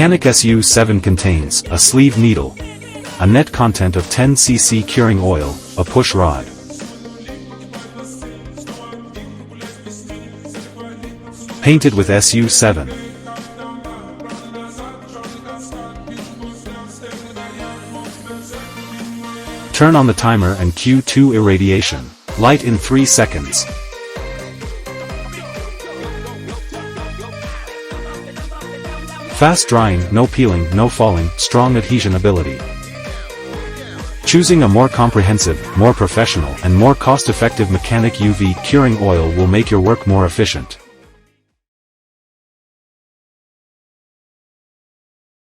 Mechanic SU7 contains a sleeve needle, a net content of 10 cc curing oil, a push rod. Painted with SU7. Turn on the timer and Q2 irradiation. Light in 3 seconds. Fast drying, no peeling, no falling, strong adhesion ability. Choosing a more comprehensive, more professional and more cost-effective mechanic UV curing oil will make your work more efficient.